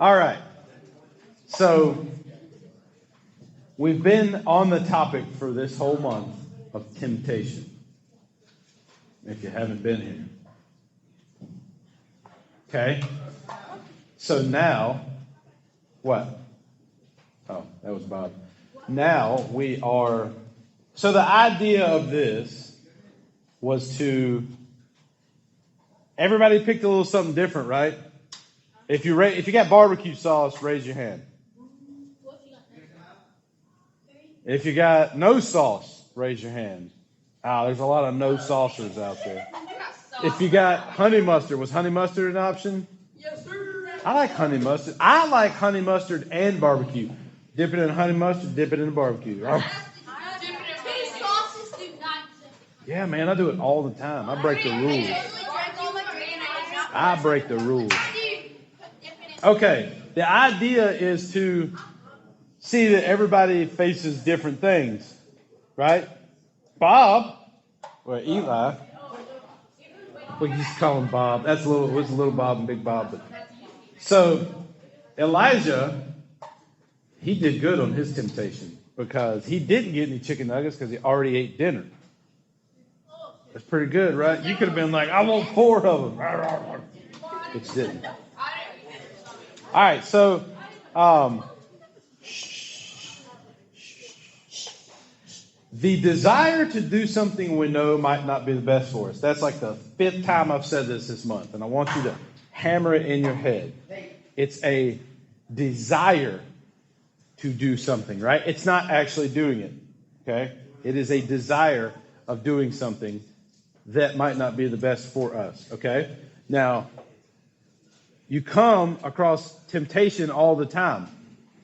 All right. So we've been on the topic for this whole month of temptation. If you haven't been here. Okay. So now, what? Oh, that was Bob. Now we are, so the idea of this was to, everybody picked a little something different, right? If you got barbecue sauce, raise your hand. If you got no sauce, raise your hand. There's a lot of no saucers out there. If you got honey mustard, was honey mustard an option? Yes, sir. I like honey mustard. I like honey mustard and barbecue. Dip it in honey mustard, dip it in barbecue. Oh. Yeah, man, I do it all the time. I break the rules. I break the rules. Okay, the idea is to see that everybody faces different things, right? Bob, or Eli, we used to call him Bob. That's little Bob and Big Bob. But so Elijah, he did good on his temptation because he didn't get any chicken nuggets because he already ate dinner. That's pretty good, right? You could have been like, I want 4 of them. Which didn't. All right, so the desire to do something we know might not be the best for us. That's like the 5th time I've said this month, and I want you to hammer it in your head. It's a desire to do something, right? It's not actually doing it, okay? It is a desire of doing something that might not be the best for us, okay? Now, you come across temptation all the time,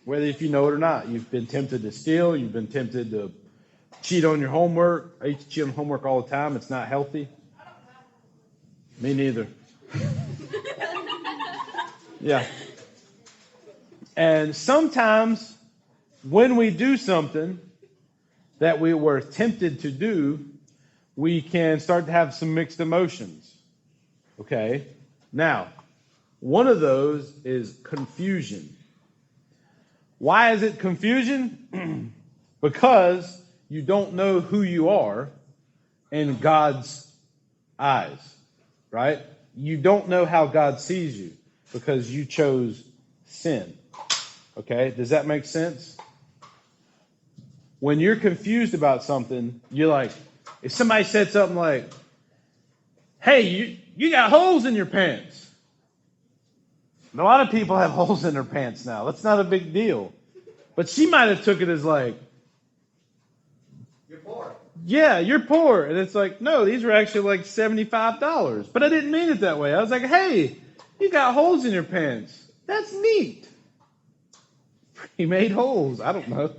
whether if you know it or not. You've been tempted to steal. You've been tempted to cheat on your homework. I used to cheat on homework all the time. It's not healthy. Me neither. Yeah. And sometimes when we do something that we were tempted to do, we can start to have some mixed emotions. Okay? Now, one of those is confusion. Why is it confusion? Because you don't know who you are in God's eyes, right? You don't know how God sees you because you chose sin. Okay? Does that make sense? When you're confused about something, you're like, if somebody said something like, hey, you got holes in your pants. And a lot of people have holes in their pants now. That's not a big deal. But she might have took it as like, you're poor. Yeah, you're poor. And it's like, no, these were actually like $75. But I didn't mean it that way. I was like, hey, you got holes in your pants. That's neat. He made holes. I don't know.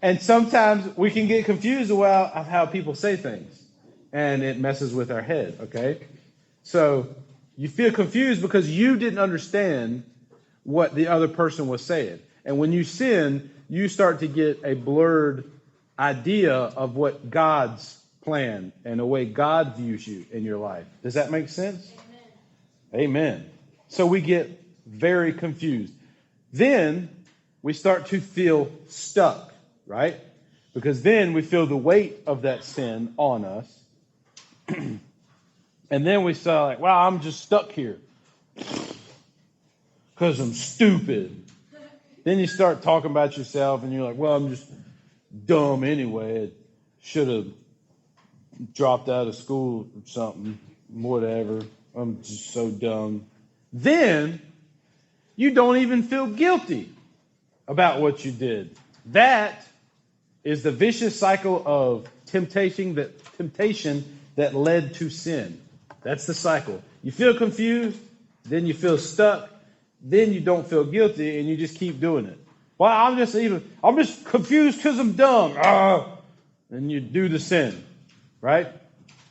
And sometimes we can get confused about how people say things. And it messes with our head, okay? So you feel confused because you didn't understand what the other person was saying. And when you sin, you start to get a blurred idea of what God's plan and the way God views you in your life. Does that make sense? Amen. So we get very confused. Then we start to feel stuck, right? Because then we feel the weight of that sin on us. And then we say like, well, I'm just stuck here because I'm stupid. Then you start talking about yourself and you're like, well, I'm just dumb anyway. I should have dropped out of school or something, whatever. I'm just so dumb. Then you don't even feel guilty about what you did. That is the vicious cycle of temptation that led to sin. That's the cycle. You feel confused, then you feel stuck, then you don't feel guilty, and you just keep doing it. Well, I'm just confused because I'm dumb. And you do the sin, right?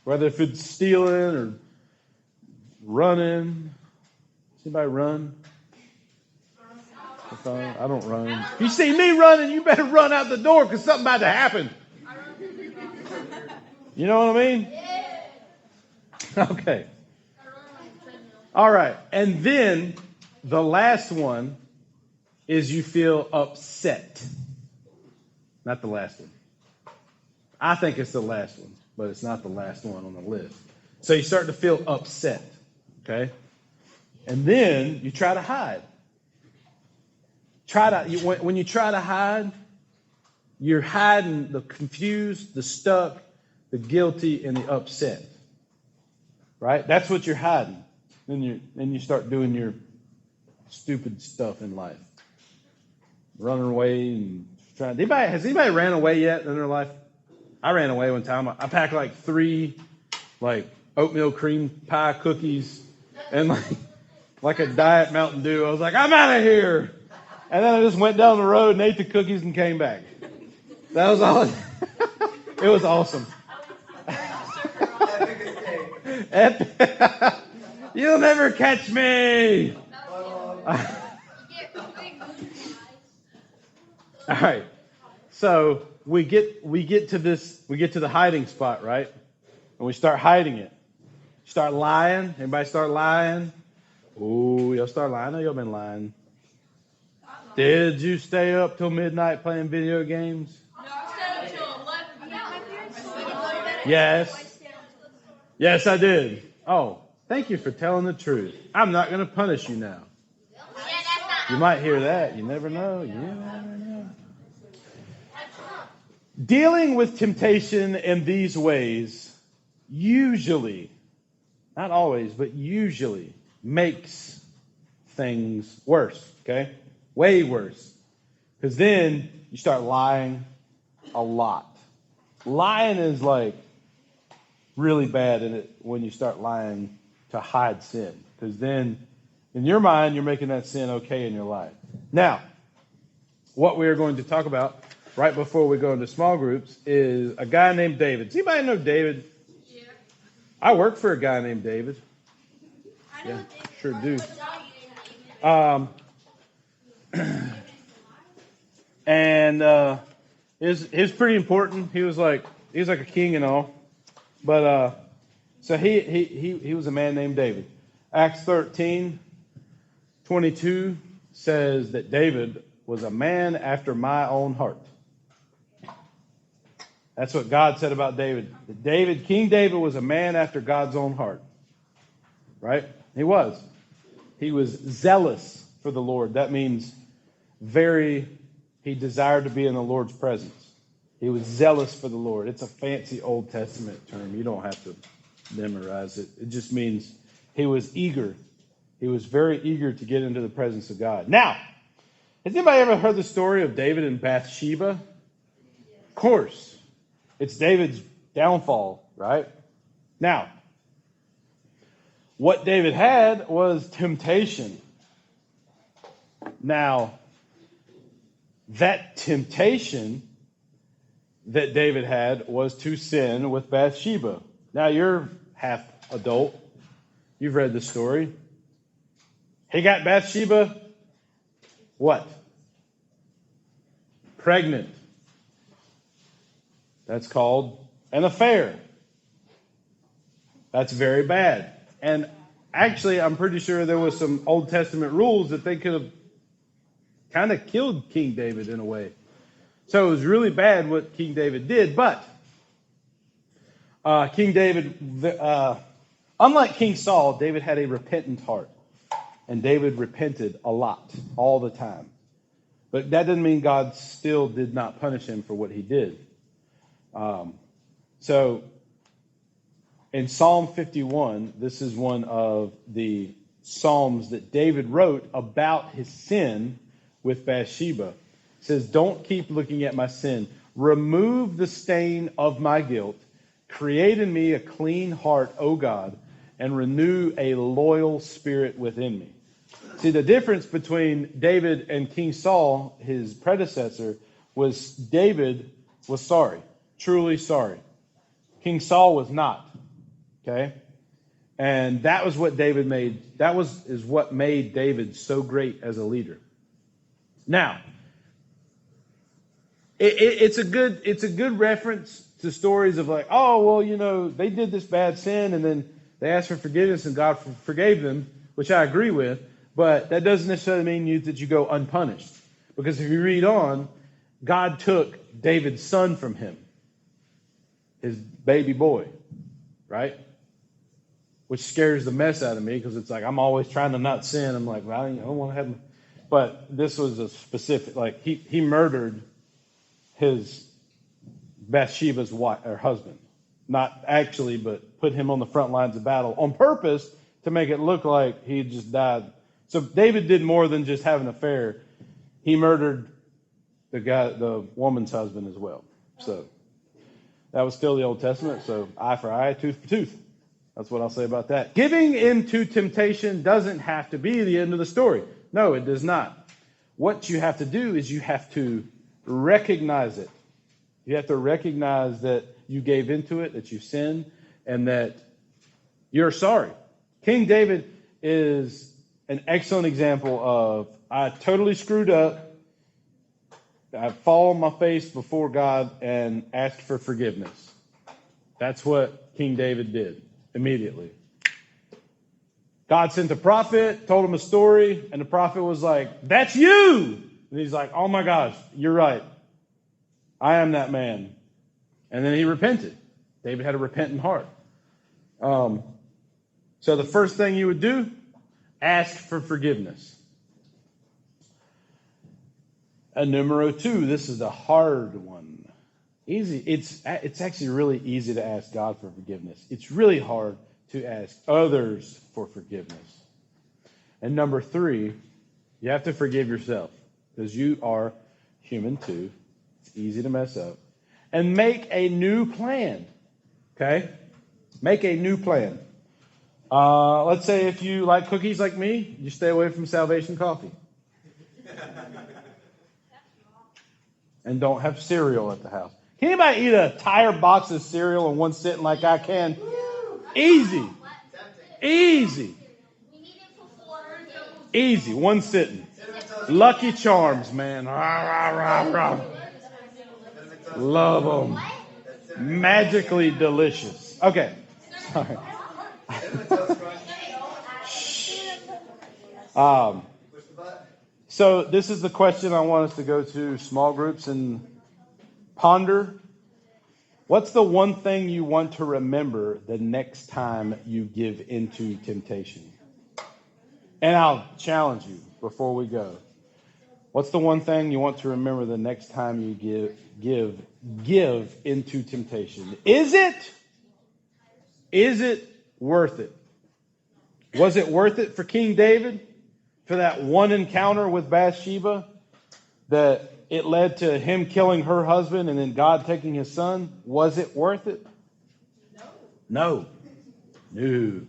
Whether if it's stealing or running. Does anybody run? I don't run. If you see me running, you better run out the door because something about to happen. You know what I mean? Okay. All right. And then the last one is you feel upset. Not the last one. I think it's the last one, but it's not the last one on the list. So you start to feel upset, okay? And then you try to hide. When you try to hide, you're hiding the confused, the stuck, the guilty, and the upset. Right? That's what you're hiding. Then you start doing your stupid stuff in life. Running away and trying. Has anybody ran away yet in their life? I ran away one time. I packed like 3 oatmeal cream pie cookies and like a diet Mountain Dew. I was like, I'm out of here. And then I just went down the road and ate the cookies and came back. That was all. It was awesome. You'll never catch me. All right. So we get to the hiding spot, right? And we start hiding it. Start lying. Everybody start lying. Ooh, y'all start lying. I know y'all been lying. Did you stay up till midnight playing video games? No, I stayed up till 11. Yes. Yes, I did. Oh, thank you for telling the truth. I'm not going to punish you now. You might hear that. You never know. You never know. Dealing with temptation in these ways usually, not always, but usually makes things worse, okay? Way worse. Because then you start lying a lot. Lying is really bad in it when you start lying to hide sin. Because then in your mind, you're making that sin okay in your life. Now, what we are going to talk about right before we go into small groups is a guy named David. Does anybody know David? Yeah. I work for a guy named David. Yeah, sure do. And he's pretty important. He was like a king and all. But so he was a man named David. Acts 13:22 says that David was a man after my own heart. That's what God said about David. That King David was a man after God's own heart. Right? He was. He was zealous for the Lord. That means he desired to be in the Lord's presence. He was zealous for the Lord. It's a fancy Old Testament term. You don't have to memorize it. It just means he was eager. He was very eager to get into the presence of God. Now, has anybody ever heard the story of David and Bathsheba? Of course. It's David's downfall, right? Now, what David had was temptation. Now, that temptation that David had was to sin with Bathsheba. Now, you're half adult. You've read the story. He got Bathsheba, what? Pregnant. That's called an affair. That's very bad. And actually, I'm pretty sure there was some Old Testament rules that they could have kind of killed King David in a way. So it was really bad what King David did. But King David, unlike King Saul, David had a repentant heart. And David repented a lot, all the time. But that doesn't mean God still did not punish him for what he did. So in Psalm 51, this is one of the Psalms that David wrote about his sin with Bathsheba. It says, don't keep looking at my sin. Remove the stain of my guilt. Create in me a clean heart, O God, and renew a loyal spirit within me. See, the difference between David and King Saul, his predecessor, was David was sorry, truly sorry. King Saul was not. Okay? And that was what David made. Is what made David so great as a leader. Now, it's a good reference to stories of like, oh, well, they did this bad sin and then they asked for forgiveness and God forgave them, which I agree with. But that doesn't necessarily mean that you go unpunished. Because if you read on, God took David's son from him, his baby boy, right? Which scares the mess out of me because it's like I'm always trying to not sin. I'm like, well, I don't want to have. But this was a specific, like he murdered his Bathsheba's wife or husband, not actually, but put him on the front lines of battle on purpose to make it look like he just died. So David did more than just have an affair. He murdered the woman's husband as well. So that was still the Old Testament. So eye for eye, tooth for tooth. That's what I'll say about that. Giving into temptation doesn't have to be the end of the story. No, it does not. What you have to do is you have to recognize it. You have to recognize that you gave into it, that you sinned, and that you're sorry. King David is an excellent example of, I totally screwed up. I fall on my face before God and asked for forgiveness. That's what King David did immediately. God sent a prophet, told him a story, and the prophet was like, that's you! And he's like, oh my gosh, you're right. I am that man. And then he repented. David had a repentant heart. So the first thing you would do, ask for forgiveness. And numero 2, this is a hard one. Easy. It's actually really easy to ask God for forgiveness. It's really hard to ask others for forgiveness. And number 3, you have to forgive yourself because you are human too. It's easy to mess up. And make a new plan. Okay? Make a new plan. Let's say if you like cookies like me, you stay away from Salvation Coffee. And don't have cereal at the house. Can anybody eat an entire box of cereal in one sitting like I can? Easy. Easy. Easy. One sitting. Lucky Charms, man. Rah, rah, rah, rah. Love them. Magically delicious. Okay. Sorry. So this is the question I want us to go to small groups and ponder. What's the one thing you want to remember the next time you give into temptation? And I'll challenge you before we go. What's the one thing you want to remember the next time you give into temptation? Is it worth it? Was it worth it for King David? For that one encounter with Bathsheba, that it led to him killing her husband and then God taking his son? Was it worth it? No. Never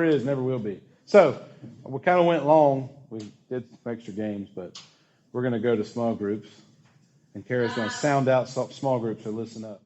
is, never will be. So we kind of went long. We did some extra games, but we're going to go to small groups. And Kara's going to sound out small groups, so listen up.